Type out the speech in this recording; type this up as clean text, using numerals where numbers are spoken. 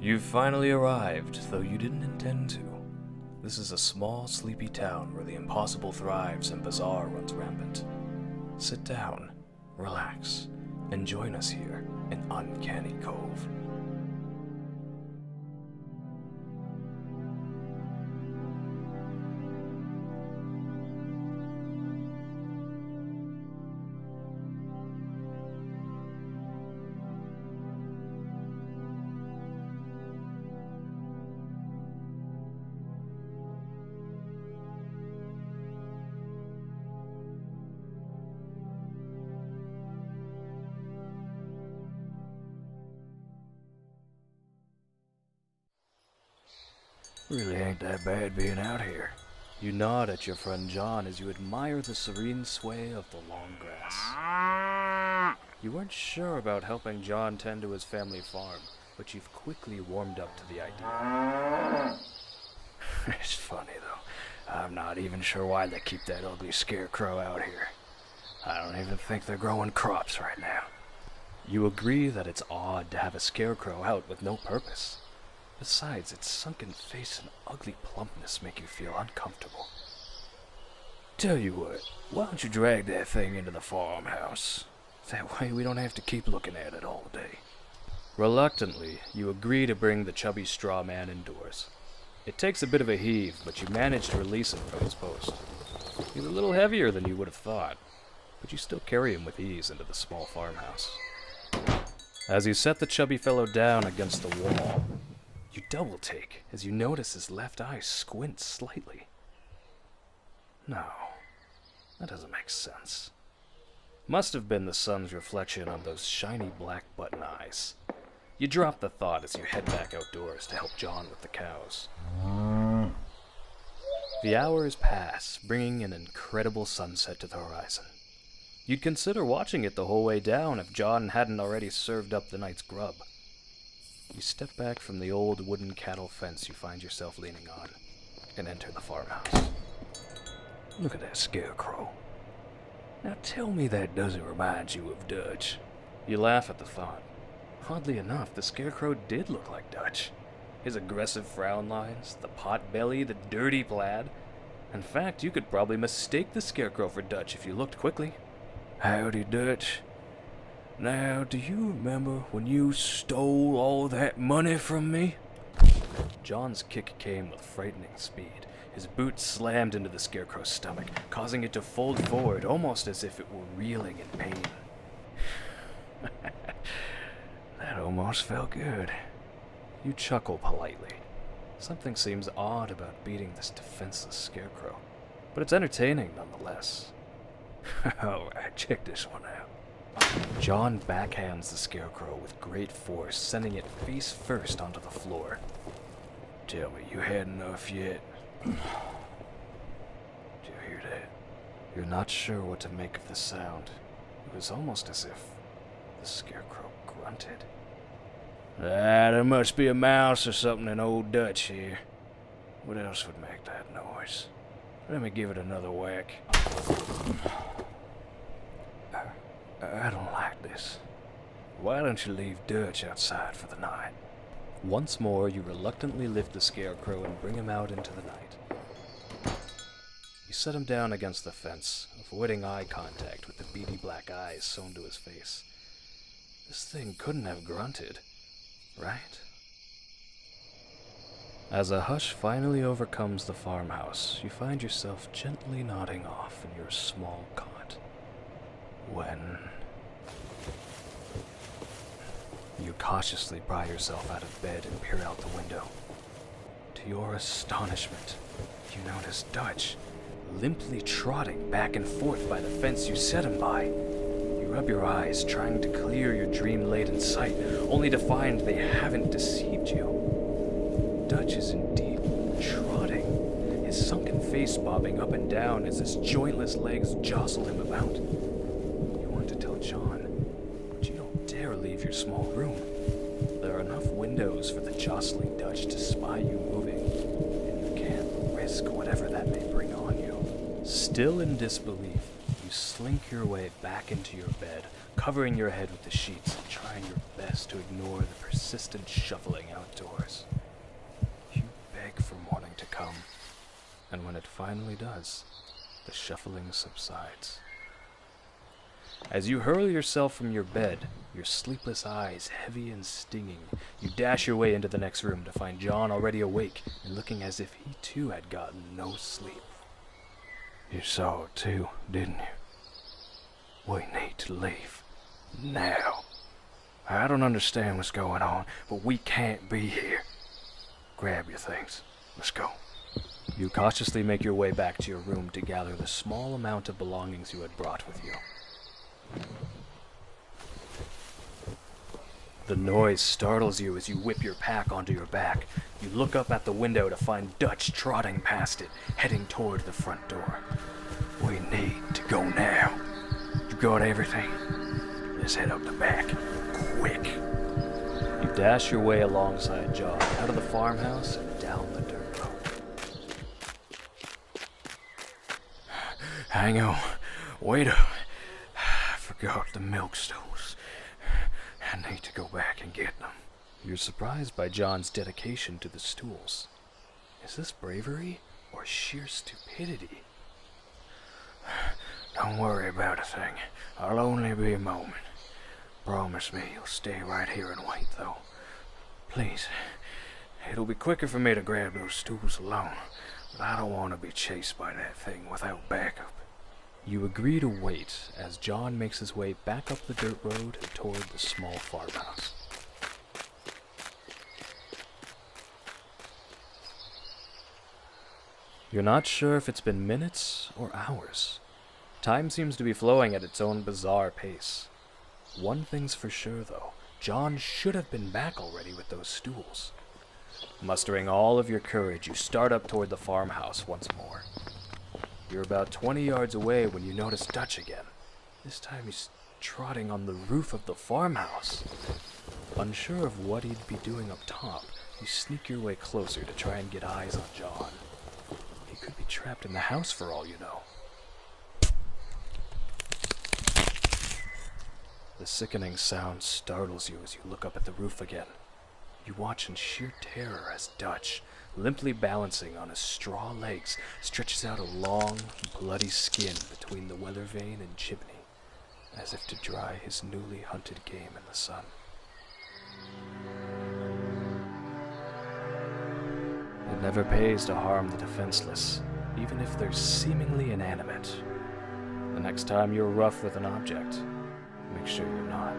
You've finally arrived, though you didn't intend to. This is a small, sleepy town where the impossible thrives and bizarre runs rampant. Sit down, relax, and join us here in Uncanny Cove. Really ain't that bad being out here. You nod at your friend John as you admire the serene sway of the long grass. You weren't sure about helping John tend to his family farm, but you've quickly warmed up to the idea. It's funny though. I'm not even sure why they keep that ugly Scarecrow out here. I don't even think they're growing crops right now. You agree that it's odd to have a Scarecrow out with no purpose. Besides, its sunken face and ugly plumpness make you feel uncomfortable. Tell you what, why don't you drag that thing into the farmhouse? That way we don't have to keep looking at it all day. Reluctantly, you agree to bring the chubby straw man indoors. It takes a bit of a heave, but you manage to release him from his post. He's a little heavier than you would have thought, but you still carry him with ease into the small farmhouse. As you set the chubby fellow down against the wall, you double take as you notice his left eye squint slightly. No, that doesn't make sense. Must have been the sun's reflection on those shiny black button eyes. You drop the thought as you head back outdoors to help John with the cows. The hours pass, bringing an incredible sunset to the horizon. You'd consider watching it the whole way down if John hadn't already served up the night's grub. You step back from the old wooden cattle fence you find yourself leaning on, and enter the farmhouse. Look at that Scarecrow. Now tell me that doesn't remind you of Dutch. You laugh at the thought. Oddly enough, the Scarecrow did look like Dutch. His aggressive frown lines, the pot belly, the dirty plaid. In fact, you could probably mistake the Scarecrow for Dutch if you looked quickly. Howdy, Dutch. Now, do you remember when you stole all that money from me? John's kick came with frightening speed. His boot slammed into the Scarecrow's stomach, causing it to fold forward almost as if it were reeling in pain. That almost felt good. You chuckle politely. Something seems odd about beating this defenseless Scarecrow, but it's entertaining nonetheless. Alright, check this one out. John backhands the Scarecrow with great force, sending it face first onto the floor. Tell me you had enough yet? Did you hear that? You're not sure what to make of the sound. It was almost as if the Scarecrow grunted. There must be a mouse or something in old Dutch here. What else would make that noise? Let me give it another whack. I don't like this. Why don't you leave Dutch outside for the night? Once more, you reluctantly lift the Scarecrow and bring him out into the night. You set him down against the fence, avoiding eye contact with the beady black eyes sewn to his face. This thing couldn't have grunted, right? As a hush finally overcomes the farmhouse, you find yourself gently nodding off in your small cot. When you cautiously pry yourself out of bed and peer out the window. To your astonishment, you notice Dutch limply trotting back and forth by the fence you set him by. You rub your eyes, trying to clear your dream-laden sight, only to find they haven't deceived you. Dutch is indeed trotting, his sunken face bobbing up and down as his jointless legs jostle him about. You want to tell John, but you don't dare leave your small room. There are enough windows for the jostling Dutch to spy you moving, and you can't risk whatever that may bring on you. Still in disbelief, you slink your way back into your bed, covering your head with the sheets and trying your best to ignore the persistent shuffling outdoors. You beg for morning to come, and when it finally does, the shuffling subsides. As you hurl yourself from your bed, your sleepless eyes heavy and stinging, you dash your way into the next room to find John already awake and looking as if he too had gotten no sleep. You saw it too, didn't you? We need to leave. Now. I don't understand what's going on, but we can't be here. Grab your things. Let's go. You cautiously make your way back to your room to gather the small amount of belongings you had brought with you. The noise startles you as you whip your pack onto your back. You look up at the window to find Dutch trotting past it, heading toward the front door. We need to go now. You got everything? Let's head up the back. Quick. You dash your way alongside John, out of the farmhouse and down the dirt road. Hang on. Wait up. I forgot the milk stools. I need to go back and get them. You're surprised by John's dedication to the stools. Is this bravery or sheer stupidity? Don't worry about a thing. I'll only be a moment. Promise me you'll stay right here and wait, though. Please. It'll be quicker for me to grab those stools alone, but I don't want to be chased by that thing without backup. You agree to wait as John makes his way back up the dirt road and toward the small farmhouse. You're not sure if it's been minutes or hours. Time seems to be flowing at its own bizarre pace. One thing's for sure, though. John should have been back already with those stools. Mustering all of your courage, you start up toward the farmhouse once more. You're about 20 yards away when you notice Dutch again. This time he's trotting on the roof of the farmhouse. Unsure of what he'd be doing up top, you sneak your way closer to try and get eyes on John. He could be trapped in the house for all you know. The sickening sound startles you as you look up at the roof again. You watch in sheer terror as Dutch, limply balancing on his straw legs, stretches out a long, bloody skin between the weather vane and chimney, as if to dry his newly hunted game in the sun. It never pays to harm the defenseless, even if they're seemingly inanimate. The next time you're rough with an object, make sure you're not.